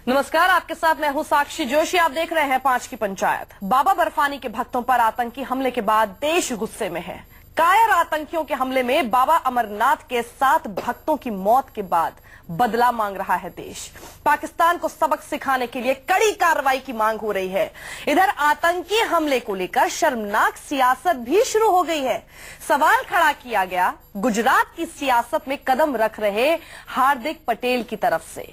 नमस्कार, आपके साथ मैं हूं साक्षी जोशी। आप देख रहे हैं 5 की पंचायत। बाबा बर्फानी के भक्तों पर आतंकी हमले के बाद देश गुस्से में है। कायर आतंकियों के हमले में बाबा अमरनाथ के 7 भक्तों की मौत के बाद बदला मांग रहा है देश। पाकिस्तान को सबक सिखाने के लिए कड़ी कार्रवाई की मांग हो रही है। इधर आतंकी हमले को लेकर शर्मनाक सियासत भी शुरू हो गई है। सवाल खड़ा किया गया गुजरात की सियासत में कदम रख रहे हार्दिक पटेल की तरफ से।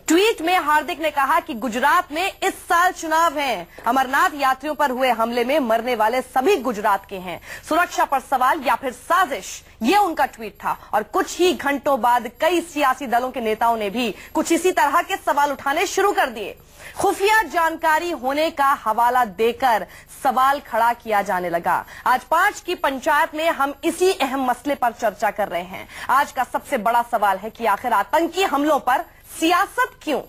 ट्वीट में हार्दिक ने कहा कि गुजरात में इस साल चुनाव हैं। अमरनाथ यात्रियों पर हुए हमले में मरने वाले सभी गुजरात के हैं। सुरक्षा पर सवाल या फिर साजिश, ये उनका ट्वीट था। और कुछ ही घंटों बाद कई सियासी दलों के नेताओं ने भी कुछ इसी तरह के सवाल उठाने शुरू कर दिए। खुफिया जानकारी होने का हवाला देकर सवाल खड़ा किया जाने लगा। आज 5 की पंचायत में हम इसी अहम मसले पर चर्चा कर रहे हैं। आज का सबसे बड़ा सवाल है कि आखिर आतंकी हमलों पर सियासत क्यों?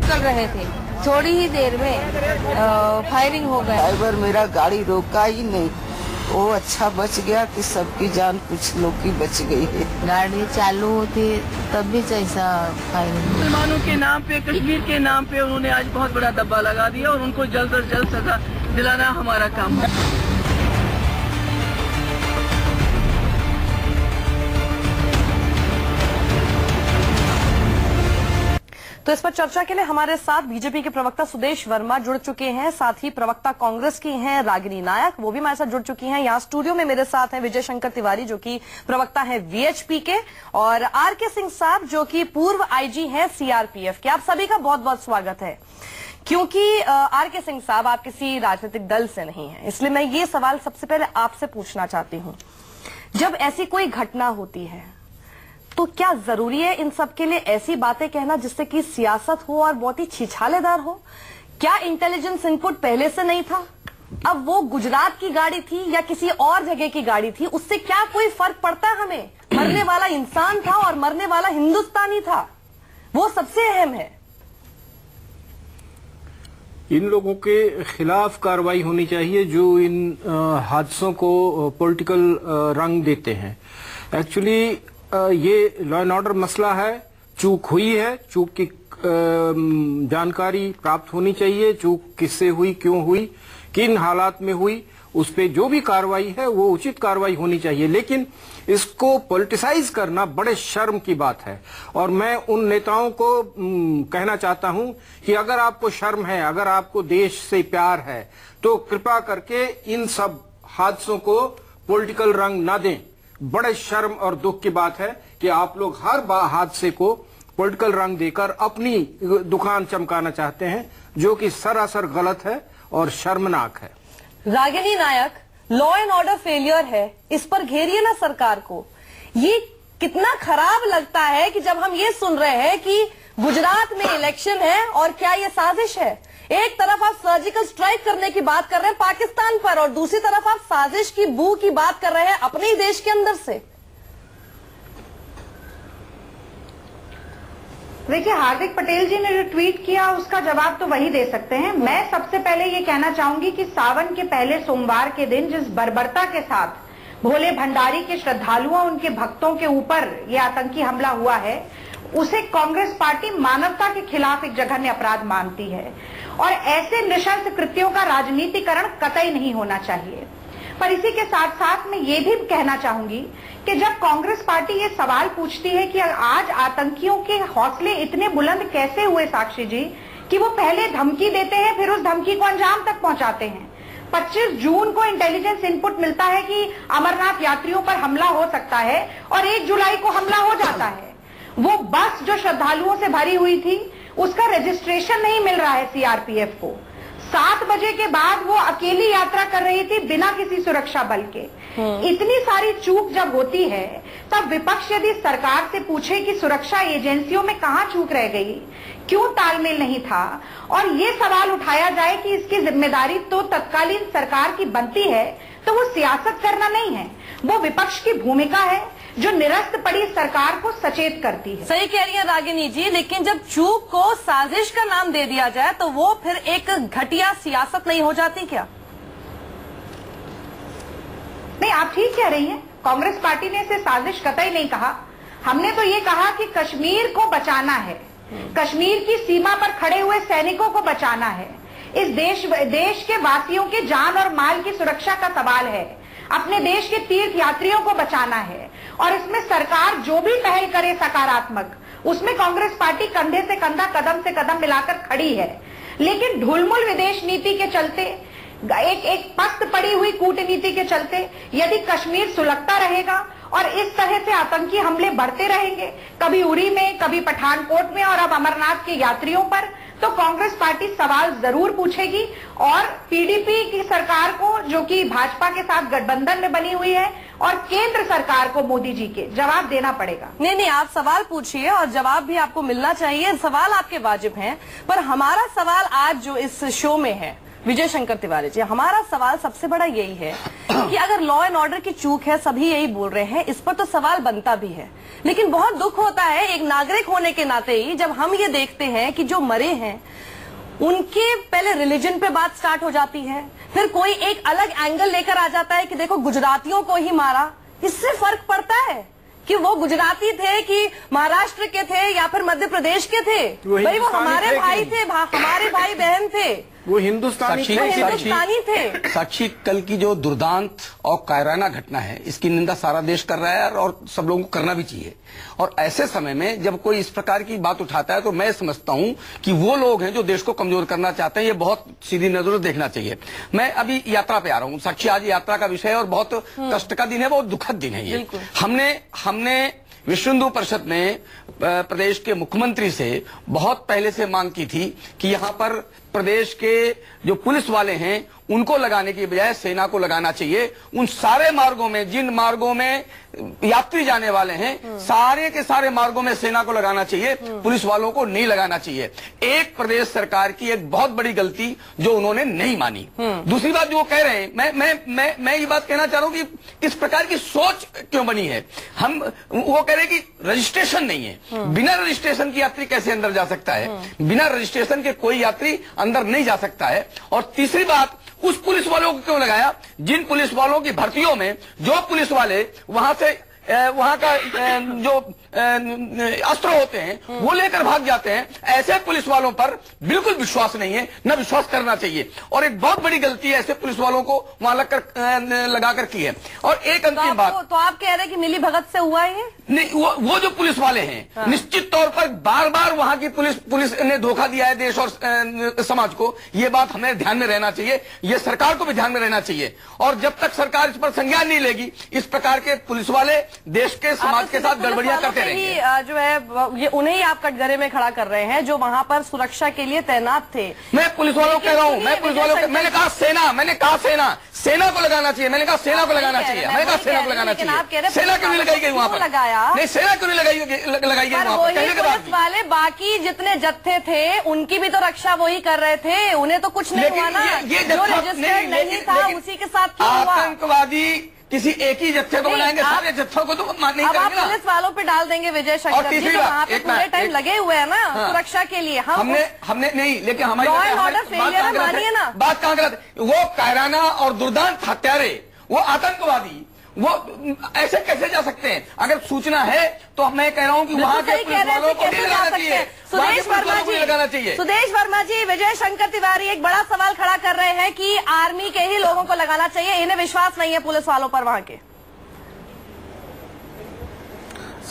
कर रहे थे, थोड़ी ही देर में फायरिंग हो गया। ड्राइवर मेरा गाड़ी रोका ही नहीं, वो अच्छा बच गया कि सबकी जान कुछ लोग की बच गई है। गाड़ी चालू होती तब भी ऐसा फायरिंग। मुसलमानों के नाम पे, कश्मीर के नाम पे उन्होंने आज बहुत बड़ा दब्बा लगा दिया और उनको जल्द से जल्द सजा दिलाना हमारा काम है। तो इस पर चर्चा के लिए हमारे साथ बीजेपी के प्रवक्ता सुदेश वर्मा जुड़ चुके हैं। साथ ही प्रवक्ता कांग्रेस की हैं रागिनी नायक, वो भी हमारे साथ जुड़ चुकी हैं। यहाँ स्टूडियो में मेरे साथ हैं विजय शंकर तिवारी, जो कि प्रवक्ता हैं वीएचपी के, और आरके सिंह साहब, जो कि पूर्व आईजी हैं सीआरपीएफ के। आप सभी का बहुत बहुत स्वागत है। क्योंकि आरके सिंह साहब, आप किसी राजनीतिक दल से नहीं है, इसलिए मैं ये सवाल सबसे पहले आपसे पूछना चाहती हूँ। जब ऐसी कोई घटना होती है तो क्या जरूरी है इन सब के लिए ऐसी बातें कहना जिससे कि सियासत हो और बहुत ही छिछालेदार हो? क्या इंटेलिजेंस इनपुट पहले से नहीं था? अब वो गुजरात की गाड़ी थी या किसी और जगह की गाड़ी थी, उससे क्या कोई फर्क पड़ता है हमें? मरने वाला इंसान था और मरने वाला हिंदुस्तानी था, वो सबसे अहम है। इन लोगों के खिलाफ कार्रवाई होनी चाहिए जो इन हादसों को पॉलिटिकल रंग देते हैं। एक्चुअली ये लॉ एंड ऑर्डर मसला है। चूक हुई है, चूक की जानकारी प्राप्त होनी चाहिए। चूक किससे हुई, क्यों हुई, किन हालात में हुई, उस पे जो भी कार्रवाई है वो उचित कार्रवाई होनी चाहिए। लेकिन इसको पॉलिटिसाइज करना बड़े शर्म की बात है। और मैं उन नेताओं को कहना चाहता हूं कि अगर आपको शर्म है, अगर आपको देश से प्यार है, तो कृपा करके इन सब हादसों को पॉलिटिकल रंग ना दें। बड़े शर्म और दुख की बात है कि आप लोग हर हादसे को पॉलिटिकल रंग देकर अपनी दुकान चमकाना चाहते हैं, जो कि सरासर गलत है और शर्मनाक है। रागिनी नायक, लॉ एंड ऑर्डर फेलियर है, इस पर घेरिए ना सरकार को। ये कितना खराब लगता है कि जब हम ये सुन रहे हैं कि गुजरात में इलेक्शन है और क्या ये साजिश है। एक तरफ आप सर्जिकल स्ट्राइक करने की बात कर रहे हैं पाकिस्तान पर, और दूसरी तरफ आप साजिश की बू की बात कर रहे हैं अपने ही देश के अंदर से। देखिए, हार्दिक पटेल जी ने जो ट्वीट किया उसका जवाब तो वही दे सकते हैं। मैं सबसे पहले ये कहना चाहूंगी कि सावन के पहले सोमवार के दिन जिस बर्बरता के साथ भोले भंडारी के श्रद्धालुओं, उनके भक्तों के ऊपर ये आतंकी हमला हुआ है, उसे कांग्रेस पार्टी मानवता के खिलाफ एक जघन्य अपराध मानती है। और ऐसे नृशंस कृत्यों का राजनीतिकरण कतई नहीं होना चाहिए। पर इसी के साथ साथ मैं ये भी कहना चाहूंगी कि जब कांग्रेस पार्टी ये सवाल पूछती है कि आज आतंकियों के हौसले इतने बुलंद कैसे हुए साक्षी जी, कि वो पहले धमकी देते हैं फिर उस धमकी को अंजाम तक पहुंचाते हैं। 25 जून को इंटेलिजेंस इनपुट मिलता है कि अमरनाथ यात्रियों पर हमला हो सकता है और 1 जुलाई को हमला हो जाता है। वो बस जो श्रद्धालुओं से भरी हुई थी उसका रजिस्ट्रेशन नहीं मिल रहा है सीआरपीएफ को। 7 बजे के बाद वो अकेली यात्रा कर रही थी बिना किसी सुरक्षा बल के। इतनी सारी चूक जब होती है तब विपक्ष यदि सरकार से पूछे कि सुरक्षा एजेंसियों में कहां चूक रह गई, क्यों तालमेल नहीं था, और ये सवाल उठाया जाए कि इसकी जिम्मेदारी तो तत्कालीन सरकार की बनती है, तो वो सियासत करना नहीं है, वो विपक्ष की भूमिका है जो निरस्त पड़ी सरकार को सचेत करती है। सही कह रही है रागिनी जी, लेकिन जब चूक को साजिश का नाम दे दिया जाए तो वो फिर एक घटिया सियासत नहीं हो जाती क्या? नहीं, आप ठीक कह रही हैं। कांग्रेस पार्टी ने इसे साजिश कतई नहीं कहा। हमने तो ये कहा कि कश्मीर को बचाना है, कश्मीर की सीमा पर खड़े हुए सैनिकों को बचाना है, इस देश के वासियों के जान और माल की सुरक्षा का सवाल है, अपने देश के तीर्थ यात्रियों को बचाना है। और इसमें सरकार जो भी पहल करे सकारात्मक, उसमें कांग्रेस पार्टी कंधे से कंधा, कदम से कदम मिलाकर खड़ी है। लेकिन ढुलमुल विदेश नीति के चलते, एक पस्त पड़ी हुई कूटनीति के चलते यदि कश्मीर सुलगता रहेगा और इस तरह से आतंकी हमले बढ़ते रहेंगे, कभी उरी में, कभी पठानकोट में और अब अमरनाथ के यात्रियों पर, तो कांग्रेस पार्टी सवाल जरूर पूछेगी और पीडीपी की सरकार को, जो कि भाजपा के साथ गठबंधन में बनी हुई है, और केंद्र सरकार को, मोदी जी के, जवाब देना पड़ेगा। नहीं, आप सवाल पूछिए और जवाब भी आपको मिलना चाहिए। सवाल आपके वाजिब हैं, पर हमारा सवाल आज जो इस शो में है, विजय शंकर तिवारी जी, हमारा सवाल सबसे बड़ा यही है कि अगर लॉ एंड ऑर्डर की चूक है, सभी यही बोल रहे हैं, इस पर तो सवाल बनता भी है। लेकिन बहुत दुख होता है एक नागरिक होने के नाते ही, जब हम ये देखते हैं कि जो मरे हैं उनके पहले रिलीजन पे बात स्टार्ट हो जाती है, फिर कोई एक अलग एंगल लेकर आ जाता है कि देखो गुजरातियों को ही मारा। इससे फर्क पड़ता है कि वो गुजराती थे कि महाराष्ट्र के थे या फिर मध्य प्रदेश के थे। भाई वो हमारे भाई थे, हमारे भाई बहन थे, वो हिंदुस्तानी थे। साक्षी, कल की जो दुर्दांत और कायराना घटना है, इसकी निंदा सारा देश कर रहा है और सब लोगों को करना भी चाहिए। और ऐसे समय में जब कोई इस प्रकार की बात उठाता है तो मैं समझता हूं कि वो लोग हैं जो देश को कमजोर करना चाहते हैं। ये बहुत सीधी नजरों से देखना चाहिए। मैं अभी यात्रा पे आ रहा हूं साक्षी, आज यात्रा का विषय और बहुत कष्ट का दिन है, बहुत दुखद दिन है ये। हमने विश्व हिंदू परिषद ने प्रदेश के मुख्यमंत्री से बहुत पहले से मांग की थी कि यहां पर प्रदेश के जो पुलिस वाले हैं उनको लगाने की बजाय सेना को लगाना चाहिए। उन सारे मार्गों में, जिन मार्गों में यात्री जाने वाले हैं, सारे के सारे मार्गों में सेना को लगाना चाहिए, पुलिस वालों को नहीं लगाना चाहिए। एक प्रदेश सरकार की एक बहुत बड़ी गलती जो उन्होंने नहीं मानी। दूसरी बात जो वो कह रहे हैं, मैं ये बात कहना चाह रहा हूं कि इस प्रकार की सोच क्यों बनी है। वो कह रहे हैं कि रजिस्ट्रेशन नहीं है, बिना रजिस्ट्रेशन की यात्री कैसे अंदर जा सकता है? बिना रजिस्ट्रेशन के कोई यात्री अंदर नहीं जा सकता है। और तीसरी बात, उस पुलिस वालों को क्यों लगाया जिन पुलिस वालों की भर्तियों में जो पुलिस वाले वहां का जो अस्त्र होते हैं वो लेकर भाग जाते हैं, ऐसे पुलिस वालों पर बिल्कुल विश्वास नहीं है, न विश्वास करना चाहिए। और एक बहुत बड़ी गलती ऐसे पुलिस वालों को वहां लगाकर की है। और एक अंतिम बात, तो आप कह रहे हैं कि मिली भगत से हुआ है? नहीं, वो जो पुलिस वाले हैं निश्चित तौर पर बार बार वहां की पुलिस ने धोखा दिया है देश और समाज को। ये बात हमें ध्यान में रहना चाहिए, ये सरकार को भी ध्यान में रहना चाहिए। और जब तक सरकार इस पर संज्ञान नहीं लेगी, इस प्रकार के पुलिस वाले देश के समाज के साथ गड़बड़ियां करते रहेंगे। जो है ये उन्हें ही आप कटघरे में खड़ा कर रहे हैं जो वहां पर सुरक्षा के लिए तैनात थे। मैं पुलिस वालों कह रहा हूं, मैंने कहा सेना को लगाना चाहिए, मैंने कहा सेना को लगाना चाहिए, मैंने कहा सेना को लगाना चाहिए। सेना क्यों नहीं लगाई गई वहां पर? नहीं, सेना क्यों नहीं लगाई गई वहां पर? कहने के बाद वाले बाकी जितने जत्थे थे उनकी भी तो रक्षा वही कर रहे थे, उन्हें तो कुछ नहीं हुआ ना। जो रजिस्टर्ड नहीं था उसी के साथ क्यों हुआ? आतंकवादी किसी एक ही जत्थे को बनाएंगे, सारे जत्थों को तो नहीं करेंगे ना। पुलिस वालों पे डाल देंगे विजय शंकर जी, तो वहाँ पे पूरे टाइम लगे हुए हैं ना सुरक्षा के लिए। हमने नहीं, लेकिन हमारी लॉ एंड ऑर्डर फेलियर मानिए ना। बात कहाँ गलत? वो कायराना और दुर्दांत हत्यारे, वो आतंकवादी, वो ऐसे कैसे जा सकते हैं? अगर सूचना है तो मैं कह रहा हूं कि वहां के पुलिस वालों को नहीं लगाना चाहिए, सुदेश वर्मा जी, विजय शंकर तिवारी एक बड़ा सवाल खड़ा कर रहे हैं कि आर्मी के ही लोगों को लगाना चाहिए, इन्हें विश्वास नहीं है पुलिस वालों पर वहां के।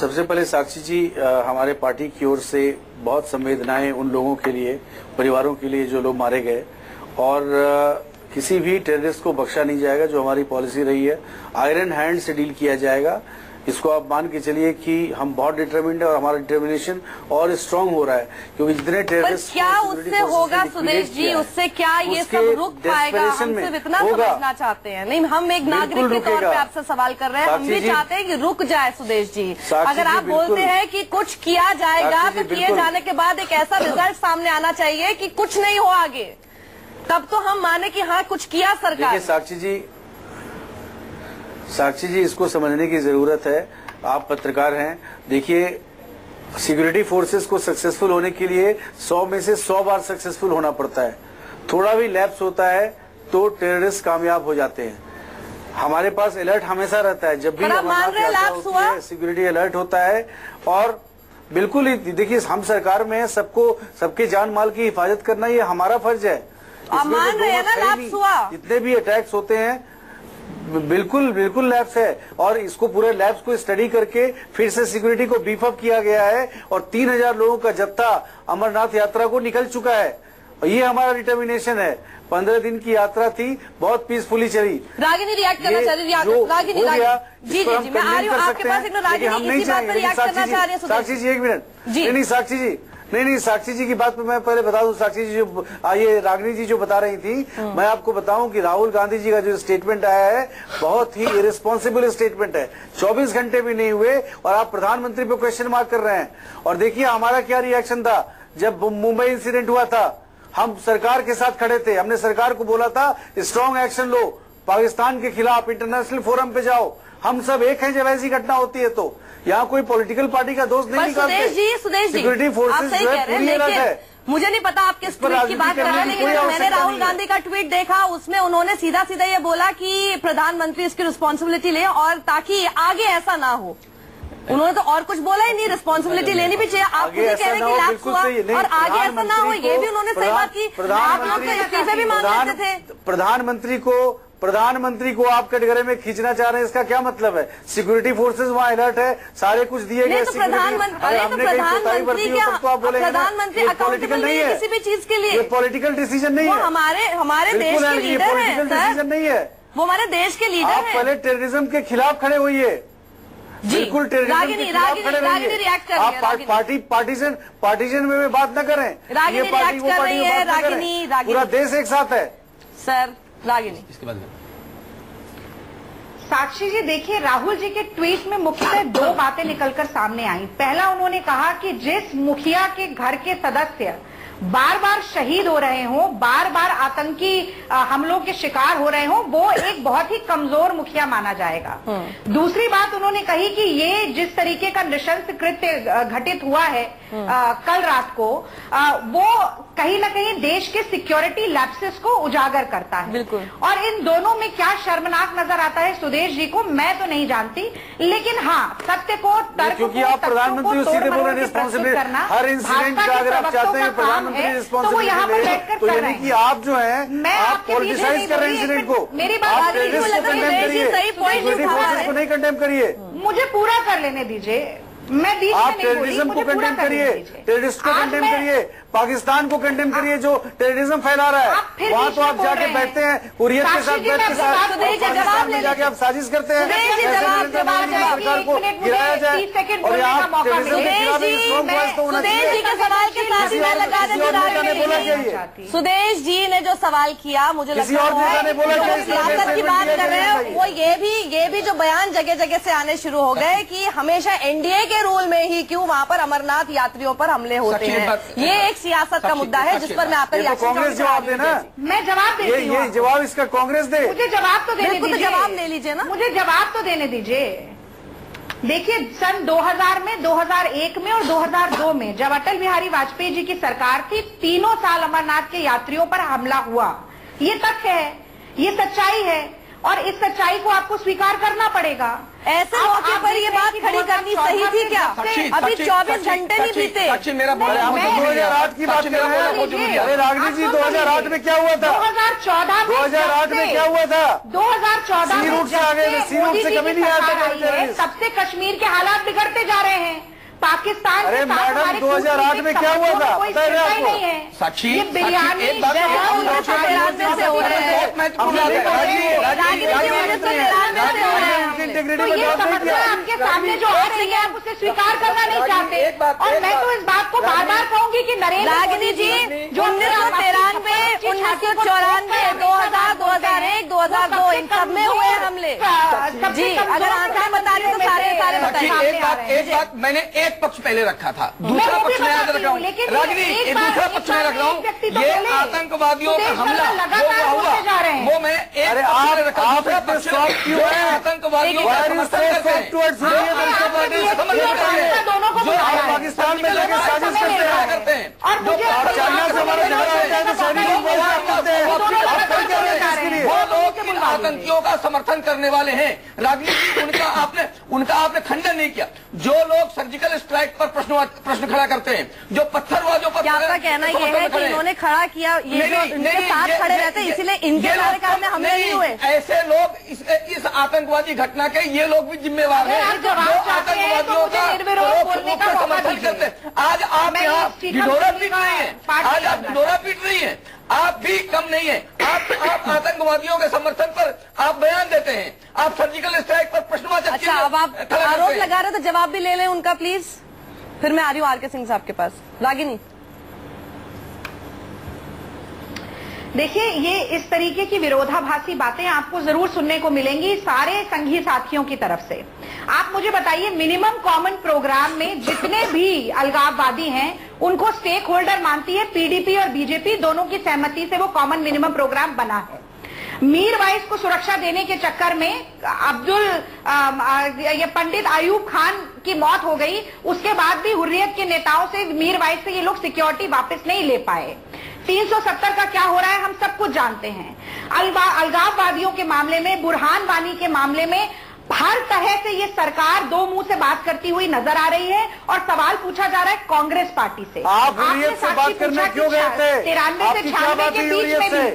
सबसे पहले साक्षी जी, हमारे पार्टी की ओर से बहुत संवेदनाएं उन लोगों के लिए, परिवारों के लिए जो लोग मारे गए, और किसी भी टेररिस्ट को बख्शा नहीं जाएगा। जो हमारी पॉलिसी रही है, आयरन हैंड से डील किया जाएगा। इसको आप मान के चलिए कि हम बहुत डिटरमिन्ड है और हमारा डिटर्मिनेशन और स्ट्रांग हो रहा है, क्योंकि जितने टेररिस्ट क्या उससे होगा सुदेश जी, उससे क्या ये सब रुक पाएगा? हम सिर्फ इतना समझना चाहते हैं। नहीं, हम एक नागरिक के तौर पे आपसे सवाल कर रहे हैं, हम भी चाहते हैं कि रुक जाए सुदेश जी। अगर आप बोलते हैं कि कुछ किया जाएगा तो किए जाने के बाद एक ऐसा रिजल्ट सामने आना चाहिए कि कुछ नहीं हो आगे, तब तो हम माने कि हाँ कुछ किया सरकार। साक्षी जी, इसको समझने की जरूरत है। आप पत्रकार हैं, देखिए सिक्योरिटी फोर्सेस को सक्सेसफुल होने के लिए 100 में से 100 बार सक्सेसफुल होना पड़ता है। थोड़ा भी लैप्स होता है तो टेररिस्ट कामयाब हो जाते हैं। हमारे पास अलर्ट हमेशा रहता है, जब भी मान रहे लैप्स हुआ सिक्योरिटी अलर्ट होता है। और बिल्कुल ही देखिए, हम सरकार में सबको, सबके जान माल की हिफाजत करना ये हमारा फर्ज है। मान रहे हैं ना लैप्स हुआ, जितने भी अटैक्स होते हैं बिल्कुल बिल्कुल लैब्स है, और इसको पूरे लैब्स को स्टडी करके फिर से सिक्योरिटी को बीफ अप किया गया है, और 3000 लोगों का जत्था अमरनाथ यात्रा को निकल चुका है। और ये हमारा डिटर्मिनेशन है। 15 दिन की यात्रा थी, बहुत पीसफुली चली। रागिनी रिएक्ट करना चाह रही है। रागिनी जी मैं आ रही हूँ आपके पास। रागिनी इसी बात पर रिएक्ट करना चाह रही है। साक्षी जी एक मिनट। नहीं साक्षी जी, नहीं साक्षी जी की बात पे मैं पहले बता दूं। साक्षी जी जो ये रागिनी जी जो बता रही थी, मैं आपको बताऊं कि राहुल गांधी जी का जो स्टेटमेंट आया है बहुत ही इरेस्पॉन्सिबल स्टेटमेंट है। 24 घंटे भी नहीं हुए और आप प्रधानमंत्री पे क्वेश्चन मार्क कर रहे हैं। और देखिए हमारा क्या रिएक्शन था जब मुंबई इंसिडेंट हुआ था। हम सरकार के साथ खड़े थे, हमने सरकार को बोला था स्ट्रांग एक्शन लो, पाकिस्तान के खिलाफ इंटरनेशनल फोरम पे जाओ। हम सब एक हैं जब ऐसी घटना होती है तो। यहाँ कोई पॉलिटिकल पार्टी का दोस्त नहीं निकालते। सुदेश जी सिक्योरिटी फोर्सेस जो है पूरी अलर्ट है। मुझे नहीं पता आप किस ट्वीट की बात कर रहे हैं, लेकिन मैंने राहुल गांधी का ट्वीट देखा, उसमें उन्होंने सीधा सीधा ये बोला कि प्रधानमंत्री इसकी रिस्पॉन्सिबिलिटी ले, और ताकि आगे ऐसा ना हो। उन्होंने तो और कुछ बोला ही नहीं, रिस्पॉन्सिबिलिटी लेनी भी चाहिए। आप खुद ही कह रहे हैं कि लैप्स हुआ और आगे ऐसा ना हो, ये भी उन्होंने सही बात की। आप लोग तो इस्तीफे भी मांग लेते थे। प्रधानमंत्री को आप कटघरे में खींचना चाह रहे हैं, इसका क्या मतलब है? सिक्योरिटी फोर्सेस वहाँ अलर्ट है, सारे कुछ दिए गए। तो प्रधानमंत्री अकाउंटेबल नहीं है किसी भी चीज के लिए। ये पॉलिटिकल डिसीजन नहीं है, हमारे देश के लीडर हैं। पॉलिटिकल डिसीजन नहीं है, वो हमारे देश के लीडर हैं। आप पहले टेररिज्म के खिलाफ खड़े होइए, बिल्कुल टेररिज्म के खिलाफ खड़े रहिए। आप पार्टीशन में बात न करें। ये पार्टी वो पार्टी में बात न करें। पूरा देश एक साथ है सर। रागिनी इसके बाद साक्षी जी देखिए, राहुल जी के ट्वीट में मुख्यतः 2 बातें निकलकर सामने आई। पहला, उन्होंने कहा कि जिस मुखिया के घर के सदस्य बार बार शहीद हो रहे हो, बार बार आतंकी हमलों के शिकार हो रहे हो, वो एक बहुत ही कमजोर मुखिया माना जाएगा। दूसरी बात उन्होंने कही कि ये जिस तरीके का नृशंस कृत्य घटित हुआ है कल रात को, वो कहीं न कहीं देश के सिक्योरिटी लैप्सेस को उजागर करता है। बिल्कुल। और इन दोनों में क्या शर्मनाक नजर आता है सुदेश जी को, मैं तो नहीं जानती, लेकिन हाँ, सत्य को, तर्क को, क्योंकि आप प्रधानमंत्री सीधे बोल रहे हैं रिस्पॉन्सिबिलिटी हर इंसिडेंट का अगर आप चाहते हैं प्रधानमंत्री रिस्पॉन्सिबिलिटी ले, तो यानी कि आप जो है आप पॉलिटिसाइज कर रहे हैं इंसिडेंट को। मेरी बात आप टेररिस्ट को कंडेम करिए, सिक्योरिटी फोर्सेस को नहीं कंडेम करिए। मुझे पूरा कर लेने दीजिए। मैं बीच में आप नहीं बोली, टेररिज्म को मुझे पूरा कंडेम करने करिए, दीजिए। टेररिस्ट को कंडेम करिए, पाकिस्तान को कंडेम करिए जो टेररिज्म फैला रहा है। वहाँ तो आप जाके बैठते हैं हुर्रियत के साथ, बैठ के साथ पाकिस्तान में जाके आप साजिश करते हैं सरकार को गिराया जाए। और यहाँ टेररिज्म के खिलाफ स्ट्रॉन्ग वॉइस तो होना चाहिए। सुदेश जी ने जो सवाल किया, मुझे लगता है सियासत की बात कर रहे हैं, वो ये भी जो बयान जगह जगह से आने शुरू हो गए कि हमेशा एनडीए के रूल में ही क्यों वहाँ पर अमरनाथ यात्रियों पर हमले होते हैं। ये एक सियासत का मुद्दा है जिस पर मैं आपका रिएक्शन कांग्रेस जवाब देना। मैं जवाब देती हूँ। ये जवाब इसका कांग्रेस दे। मुझे जवाब तो देने दीजिए। जवाब ले लीजिए ना, मुझे जवाब तो देने दीजिए। देखिए, सन 2000 में, 2001 में और 2002 में जब अटल बिहारी वाजपेयी जी की सरकार थी, 3 साल अमरनाथ के यात्रियों पर हमला हुआ। ये तथ्य है, ये सच्चाई है, और इस सच्चाई को आपको स्वीकार करना पड़ेगा। ऐसे मौके पर ये बात खड़ी करनी सही थी क्या? अभी 24 घंटे नहीं बीते। मेरा 2008 की बात कर रहे हैं। अरे रागिनी जी, 2008 में क्या हुआ था? 2008 में क्या हुआ था? 2014 सी रूट से आ गए थे, सी रूट से कभी नहीं आया था। तब से कश्मीर के हालात बिगड़ते जा रहे हैं। पाकिस्तान अरे मैडम, 2008 में क्या हुआ था पता है आपको? साक्षी, ये बिरयानी एक बात आपके सामने जो आ रही है आप उसे स्वीकार करना नहीं चाहते। और मैं तो इस बात को बार बार कहूंगी कि रागिनी जी, जो 1993, 1994, 2000, 2001, 2002 इन सब में हुए हमले जी, अगर आंकड़े बता रहे तो सारे बताइए। एक बात मैंने एक पक्ष पहले रखा था, दूसरा पक्ष मैं याद रख रहा हूँ। रागिनी, ये दूसरा पक्ष में रख रहा हूँ। ये आतंकवादियों का हमला हुआ, वो मैं एक पक्ष रखा। दूसरा पक्ष क्यों है? आतंकवादियों का समर्थन करते हैं, पाकिस्तान में जाके साजिश करते हैं, और चाइना से हमारा झगड़ा होता है तो सैनिकों को करते हैं। वो लोग आतंकियों का समर्थन करने वाले हैं। रागिनी जी, उनका आपने खंडन नहीं किया। जो लोग सर्जिकल स्ट्राइक पर प्रश्न खड़ा करते हैं, जो पत्थरबाजों पर, क्या आपका कहना यह है कि इन्होंने खड़ा किया, ये जो इनके साथ खड़े रहते हैं इसलिए इनके कार्यकाल में हमले नहीं हुए? ऐसे लोग इस आतंकवादी घटना के ये लोग भी जिम्मेवार हैं जो आतंकवादियों का समर्थन करते हैं। आज आप यहाँ ढिढोरा पीट रही है, आज आप ढिढोरा पीट रही है, आप भी कम नहीं है। आप आतंकवादियों के समर्थन पर आप बयान देते हैं, आप सर्जिकल स्ट्राइक पर प्रश्नवाचक। अच्छा, अब आप आरोप लगा रहे थे, जवाब भी ले लें उनका प्लीज, फिर मैं आ रही हूँ आर के सिंह साहब के पास। रागिनी, देखिए, ये इस तरीके की विरोधाभासी बातें आपको जरूर सुनने को मिलेंगी सारे संघी साथियों की तरफ से। आप मुझे बताइए, मिनिमम कॉमन प्रोग्राम में जितने भी अलगाववादी हैं उनको स्टेक होल्डर मानती है पीडीपी और बीजेपी, दोनों की सहमति से वो कॉमन मिनिमम प्रोग्राम बना है। मीरवाइज को सुरक्षा देने के चक्कर में ये पंडित अयूब खान की मौत हो गई, उसके बाद भी हुर्रियत के नेताओं से, मीरवाइज से ये लोग सिक्योरिटी वापस नहीं ले पाए। 370 का क्या हो रहा है हम सब कुछ जानते हैं। अलगाववादियों के मामले में, बुरहान वानी के मामले में हर तरह से ये सरकार दो मुंह से बात करती हुई नजर आ रही है और सवाल पूछा जा रहा है कांग्रेस पार्टी से। आपने से बात करने क्यों गए थे? 93 से 96 के बीच में भी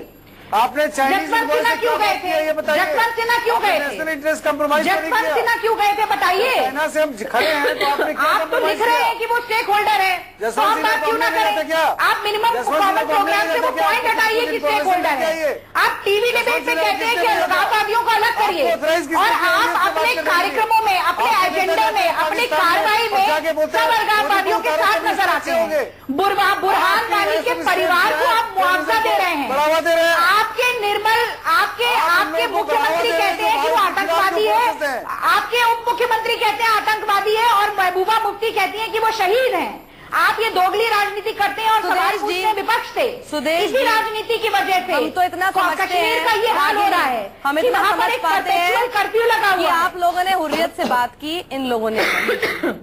आपने जसवंत सिन्हा क्यों गए थे? जसवंत सिन्हा क्यों गए थे? National interest compromise Jaswant Sinha क्यों गए थे बताइए। से हम खड़े हैं तो आपने आप तो लिख रहे हैं कि वो स्टेक होल्डर है, तो हम बात क्यों ना करें? आप मिनिमम कॉमन प्रोग्राम से वो पॉइंट हटाइए कि स्टेक होल्डर है। आप टीवी डिबेट में कहते हैं कि अलगाववादियों को अलग करिए और आप अपने कार्यक्रमों में, अपने एजेंडे में, अपनी कार्रवाई में सब अलगाववादियों के साथ नजर आते हैं। बुरहान वानी के परिवार को आप मुआवजा दे रहे हैं, बढ़ावा दे रहे हैं। आपके मुख्यमंत्री कहते हैं कि वो आतंकवादी है, आपके उप मुख्यमंत्री कहते हैं आतंकवादी है और महबूबा मुफ्ती कहती हैं कि वो शहीद हैं। आप ये दोगली राजनीति करते हैं और सवाल पूछते हैं विपक्ष से। इसी राजनीति की वजह से हम तो इतना समझते कश्मीर का ये हाल हो रहा है, हम इतना समझ पाते हैं कर्फ्यू लगा हुआ है। आप लोगों ने हुर्रियत से बात की, इन लोगों ने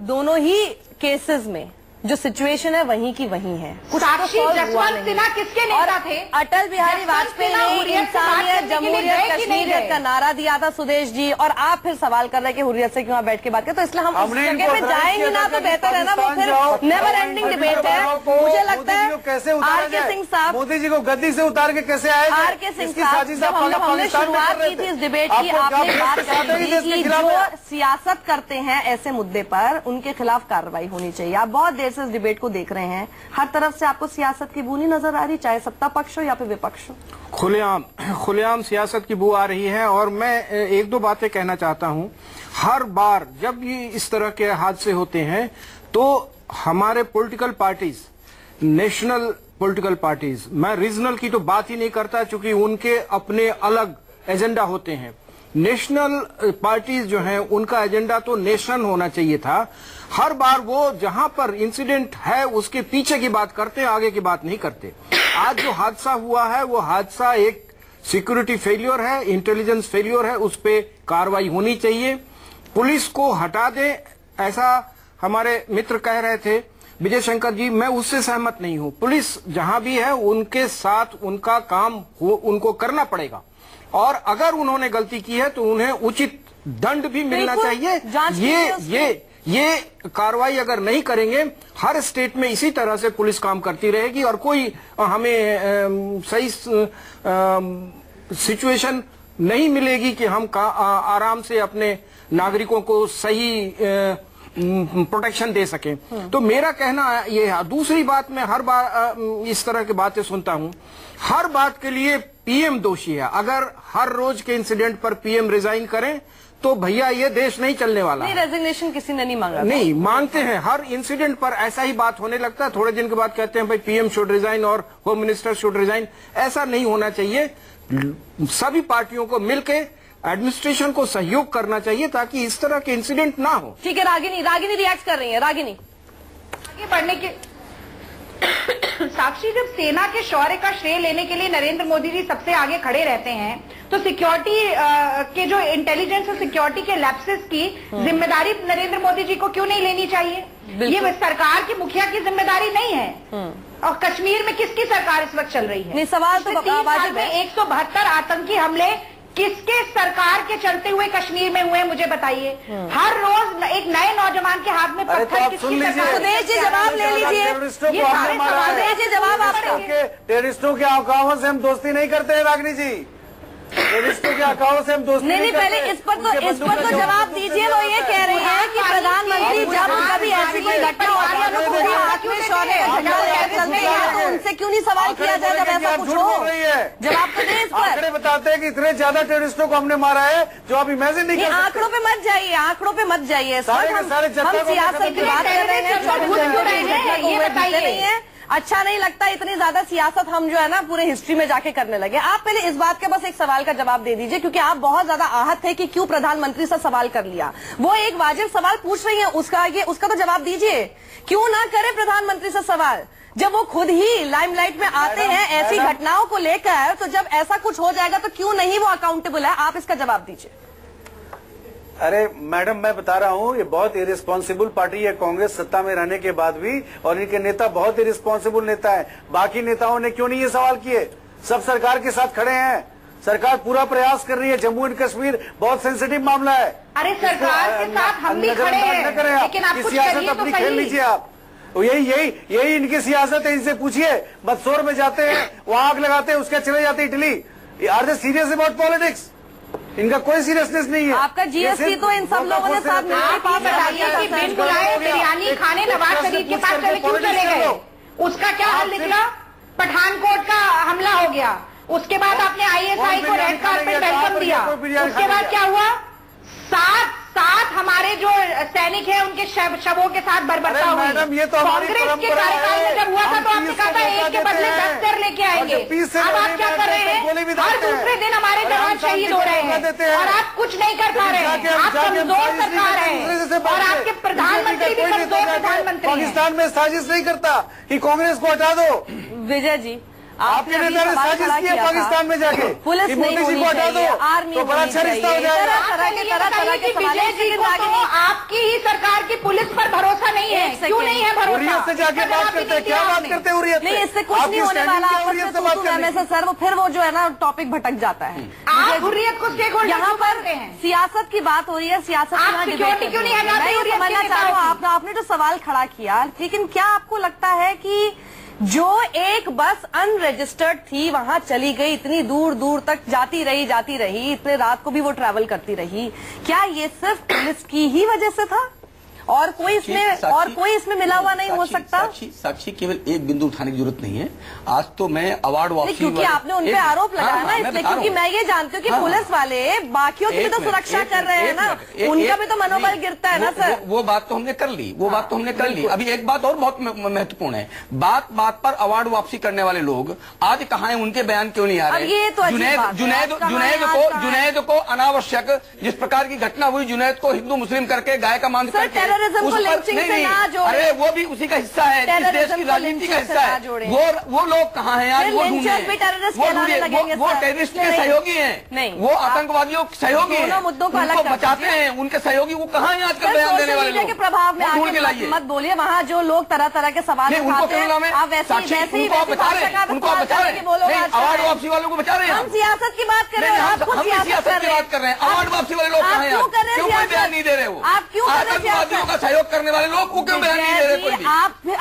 दोनों ही केसेस में जो सिचुएशन है वहीं की वहीं है। साक्षी जसवंत सिन्हा किसके नेता थे? अटल बिहारी वाजपेयी ने इंसानियत, जमहूरियत, कश्मीरियत का नारा दिया था सुदेश जी, और आप फिर सवाल कर रहे हैं कि हुर्रियत से क्यों बैठ के बात करें। तो इसलिए हम उस जगह पे जाएंगे ना तो बेहतर है ना, वो फिर नेवर एंडिंग डिबेट है। मुझे लगता है आर के सिंह साहब, मोदी जी को गद्दी से उतार के कैसे आए? आर के सिंह साहब, जब हमने शुरुआत की थी इस डिबेट की, आपने बात कही कि जो सियासत करते हैं ऐसे मुद्दे पर उनके खिलाफ कार्रवाई होनी चाहिए। आप बहुत देर से इस डिबेट को देख रहे हैं, हर तरफ से आपको सियासत की बू नहीं नजर आ रही, चाहे सत्ता पक्ष हो या फिर विपक्ष हो। खुलेआम सियासत की बू आ रही है। और मैं एक दो बातें कहना चाहता हूं। हर बार जब ये इस तरह के हादसे होते हैं तो हमारे political parties, national political parties, मैं रीजनल की तो बात ही नहीं करता क्योंकि उनके अपने अलग एजेंडा होते हैं। नेशनल पार्टीज जो हैं उनका एजेंडा तो नेशन होना चाहिए था। हर बार वो जहां पर इंसिडेंट है उसके पीछे की बात करते हैं, आगे की बात नहीं करते। आज जो हादसा हुआ है वो हादसा एक सिक्योरिटी फेलियर है, इंटेलिजेंस फेलियर है, उस पर कार्रवाई होनी चाहिए। पुलिस को हटा दे ऐसा हमारे मित्र कह रहे थे विजय शंकर जी, मैं उससे सहमत नहीं हूं। पुलिस जहां भी है उनके साथ उनका काम उनको करना पड़ेगा और अगर उन्होंने गलती की है तो उन्हें उचित दंड भी मिलना चाहिए। ये कार्रवाई अगर नहीं करेंगे, हर स्टेट में इसी तरह से पुलिस काम करती रहेगी और कोई हमें सही सिचुएशन नहीं मिलेगी कि हम आराम से अपने नागरिकों को सही प्रोटेक्शन दे सकें। तो मेरा कहना ये है। दूसरी बात, मैं हर बार इस तरह की बातें सुनता हूं, हर बात के लिए पीएम दोषी है। अगर हर रोज के इंसिडेंट पर पीएम रिजाइन करें तो भैया ये देश नहीं चलने वाला। नहीं, रेजिग्नेशन किसी ने नहीं मांगा। नहीं मांगते हैं, हर इंसिडेंट पर ऐसा ही बात होने लगता है। थोड़े दिन के बाद कहते हैं भाई पीएम शुड रिजाइन और होम मिनिस्टर शुड रिजाइन। ऐसा नहीं होना चाहिए। सभी पार्टियों को मिलकर एडमिनिस्ट्रेशन को सहयोग करना चाहिए ताकि इस तरह के इंसिडेंट ना हो। ठीक है, रागिनी रिएक्ट कर रही है। रागिनी, आगे बढ़ने के साक्षी, जब सेना के शौर्य का श्रेय लेने के लिए नरेंद्र मोदी जी सबसे आगे खड़े रहते हैं तो सिक्योरिटी के जो इंटेलिजेंस और सिक्योरिटी के लैप्सेस की जिम्मेदारी नरेंद्र मोदी जी को क्यों नहीं लेनी चाहिए? ये सरकार की मुखिया की जिम्मेदारी नहीं है। और कश्मीर में किसकी सरकार इस वक्त चल रही है? नहीं, सवाल तो 3 साल में 172 आतंकी हमले किसके सरकार के चलते हुए कश्मीर में हुए मुझे बताइए। हर रोज एक नए नौजवान के हाथ में पत्थर किसकी सरकार। सुदेश जी जवाब ले लीजिए, ये सारे सवाल सुदेश जी जवाब आपका। टेररिस्टों के आकाओं से हम दोस्ती नहीं करते हैं रागिनी जी, टेररिस्टों के आकाओं से हम दोस्ती नहीं, पहले इस पर तो जवाब दीजिए। वो ये कह रही है कि प्रधानमंत्री जब कभी ऐसी कोई घटना होती है तो पूरे हाथ में शौर्य का झंडा लेकर चलते हैं, तो उनसे क्यों नहीं सवाल किया जाए जब ऐसा कुछ हो? जवाब तो दें इस पर। आंकड़े बताते हैं कि इतने ज्यादा टेररिस्टों को हमने मारा है जो आप इमेजिन नहीं कर सकते। आंकड़ों पे मत जाइए, आंकड़ों पे मत जाइए। हम सियासत की बात कर रहे हैं, 24 घंटे की घटना को हुए बीते नहीं है। अच्छा नहीं लगता इतनी ज्यादा सियासत हम जो है ना पूरे हिस्ट्री में जाके करने लगे। आप पहले इस बात के बस एक सवाल का जवाब दे दीजिए, क्योंकि आप बहुत ज्यादा आहत थे कि क्यों प्रधानमंत्री से सवाल कर लिया। वो एक वाजिब सवाल पूछ रही है, उसका तो जवाब दीजिए। क्यों ना करे प्रधानमंत्री से सवाल जब वो खुद ही लाइमलाइट में आते हैं ऐसी घटनाओं को लेकर? तो जब ऐसा कुछ हो जाएगा तो क्यों नहीं वो अकाउंटेबल है? आप इसका जवाब दीजिए। अरे मैडम, मैं बता रहा हूँ ये बहुत इरिस्पॉन्सिबल पार्टी है कांग्रेस, सत्ता में रहने के बाद भी, और इनके नेता बहुत इरिस्पॉन्सिबल नेता है। बाकी नेताओं ने क्यों नहीं ये सवाल किए? सब सरकार के साथ खड़े हैं, सरकार पूरा प्रयास कर रही है। जम्मू एंड कश्मीर बहुत सेंसिटिव मामला है। अरे सरकार के साथ हम भी खड़े हैं, लेकिन आप कुछ सियासत करिए तो अपनी खेल लीजिए आप। यही इनकी सियासत है। इनसे पूछिए, बदसौर में जाते हैं, वहां आग लगाते हैं, उसके चले जाते Italy. Are they serious about politics? इनका कोई सीरियसनेस नहीं है। आपका जीएसटी तो इन सब लोगों ने साथ मिलकर पास बताइए कि बिन बुलाए बिरयानी खाने नवाज शरीफ के पास क्यों चले गए? उसका क्या हल निकला? पठानकोट का हमला हो गया, उसके बाद आपने आईएसआई को रेड कार्पेट वेलकम दिया, उसके बाद क्या हुआ? सात हमारे जो सैनिक हैं उनके शवों के साथ बर्बरता हुई। कांग्रेस के कार्यकाल में जब हुआ था तो आपने कहा था एक के बदले 10 सिर लेके आएंगे। अब आप क्या कर रहे हैं? हर दूसरे दिन हमारे जवान शहीद हो रहे हैं और आप कुछ नहीं कर पा रहे हैं। आप कमजोर सरकार है और आपके प्रधानमंत्री भी कमजोर प्रधानमंत्री। पाकिस्तान में साजिश नहीं करता कि कांग्रेस को हटा दो। विजय जी, आपके नेता ने साजिश की है पाकिस्तान में जाके पुलिस मोदी जी को हटा दो तो बड़ा अच्छा रिश्ता हो जाएगा। आपकी ही सरकार की पुलिस पर भरोसा नहीं है। क्यों नहीं है भरोसा? हुर्रियत से जाके बात करते हैं, क्या बात करते हैं हुर्रियत से? नहीं, इससे कुछ नहीं होने वाला। सर वो फिर वो जो है ना टॉपिक भटक जाता है। आप हुर्रियत को स्टेक होल्डर यहाँ पर सियासत की बात हो रही है, सियासत सिक्योरिटी क्यों नहीं हटाते? आपने जो सवाल खड़ा किया, लेकिन क्या आपको लगता है कि जो एक बस अनरजिस्टर्ड थी वहां चली गई, इतनी दूर दूर तक जाती रही, इतने रात को भी वो ट्रैवल करती रही, क्या ये सिर्फ पुलिस की ही वजह से था और कोई इसमें मिला हुआ नहीं हो सकता? साक्षी केवल एक बिंदु उठाने की जरूरत नहीं है। आज तो मैं अवार्ड वापसी, क्योंकि आपने उन पे आरोप लगाया ना, इसलिए क्योंकि मैं ये जानती हूँ कि पुलिस वाले बाकियों की भी तो सुरक्षा कर रहे हैं ना, उनका भी तो मनोबल गिरता है ना सर। वो बात तो हमने कर ली, अभी एक बात और बहुत महत्वपूर्ण है। बात पर अवार्ड वापसी करने वाले लोग आज कहाँ हैं? उनके बयान क्यों नहीं आ रहे? जुनैद को अनावश्यक, जिस प्रकार की घटना हुई, जुनैद को हिंदू मुस्लिम करके गाय का मांस करके, टेररिज्म को लिंचिंग से ना जोड़े। अरे वो भी उसी का हिस्सा है, इस देश की राजनीति का हिस्सा है। वो लोग कहाँ हैं आज? वो टेररिस्ट के सहयोगी हैं, वो आतंकवादियों के सहयोगी हैं, मुद्दों को अलग बचाते हैं। उनके सहयोगी वो कहाँ हैं आजकल बयान देने वाले लोग? के प्रभाव में आगे मत बोलिए। वहाँ जो लोग तरह तरह के सवाल उठाते हैं, आप वैसे ही बचा रहे हैं, उनको बचा रहे हैं, अवार्ड वापसी वालों को बचा रहे हैं। हम सियासत की बात कर रहे हैं, हम सियासत की बात कर रहे हैं। अवार्ड वापसी वाले लोग कहाँ हैं? क्यों कोई बयान नहीं दे रहे? वो आप क्यों आतंकवादियों का सहयोग करने वाले लोग को क्यों बयान नहीं दे रहे?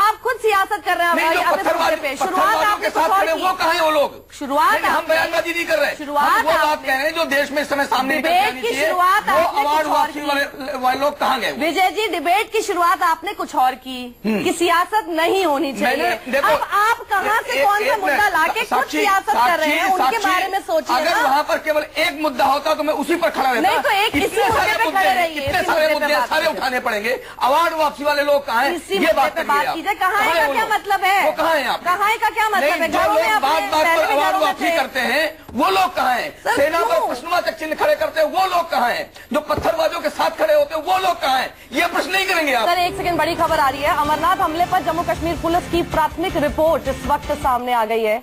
आप खुद सियासत कर रहे हैं। शुरुआत आपके साथ खड़े वो कहाँ हैं? वो लोग शुरुआत हम बयानबाजी नहीं कर रहे। शुरुआत वो बात कह रहे हैं जो देश में इस समय सामने शुरुआत वो अवार्ड वापसी वाले लोग कहाँ गए? विजय जी, डिबेट की शुरुआत आपने कुछ और की कि सियासत नहीं होनी चाहिए। अब आप कहाँ से कौन सा मुद्दा लाके खुद सियासत कर रहे हैं? उनके बारे में सोचिए। अगर वहाँ पर केवल एक मुद्दा होता तो मैं उसी पर खड़ा रहता। नहीं तो एक इसी मुद्दे पे खड़े रहिए। इतने सारे मुद्दे सारे उठाने पड़ेंगे। अवार्ड वापसी वाले लोग कहाँ हैं? ये बात कीजिए। कहाँ का क्या मतलब है? वो कहाँ हैं? आप कहाँ का क्या मतलब है? जो लोग बात पर अवार्ड वापसी करते हैं वो लोग कहाँ हैं? सेना पर प्रश्नवाचक चिन्ह खड़े करते हैं वो लोग कहाँ हैं? जो पत्थरबाजों के साथ खड़े होते हैं वो लोग कहाँ हैं? ये प्रश्न नहीं करेंगे आप? सर एक सेकंड, बड़ी खबर आ रही है। अमरनाथ हमले पर जम्मू कश्मीर पुलिस की प्राथमिक रिपोर्ट इस वक्त सामने आ गई है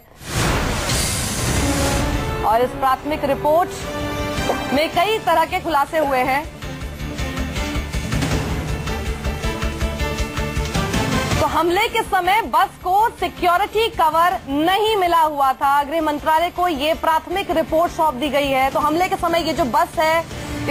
और इस प्राथमिक रिपोर्ट में कई तरह के खुलासे हुए हैं। तो हमले के समय बस को सिक्योरिटी कवर नहीं मिला हुआ था। गृह मंत्रालय को ये प्राथमिक रिपोर्ट सौंप दी गई है। तो हमले के समय ये जो बस है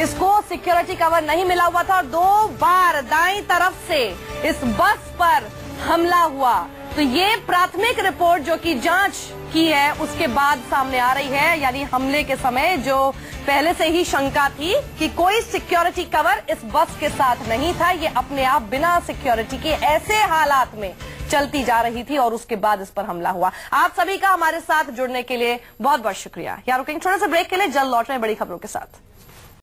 इसको सिक्योरिटी कवर नहीं मिला हुआ था और 2 बार दाईं तरफ से इस बस पर हमला हुआ। तो ये प्राथमिक रिपोर्ट जो कि जांच की है उसके बाद सामने आ रही है। यानी हमले के समय जो पहले से ही शंका थी कि कोई सिक्योरिटी कवर इस बस के साथ नहीं था, ये अपने आप बिना सिक्योरिटी के ऐसे हालात में चलती जा रही थी और उसके बाद इस पर हमला हुआ। आप सभी का हमारे साथ जुड़ने के लिए बहुत बहुत शुक्रिया। यार रुकेंगे थोड़ा सा ब्रेक के लिए, जल्द लौट रहे हैं बड़ी खबरों के साथ।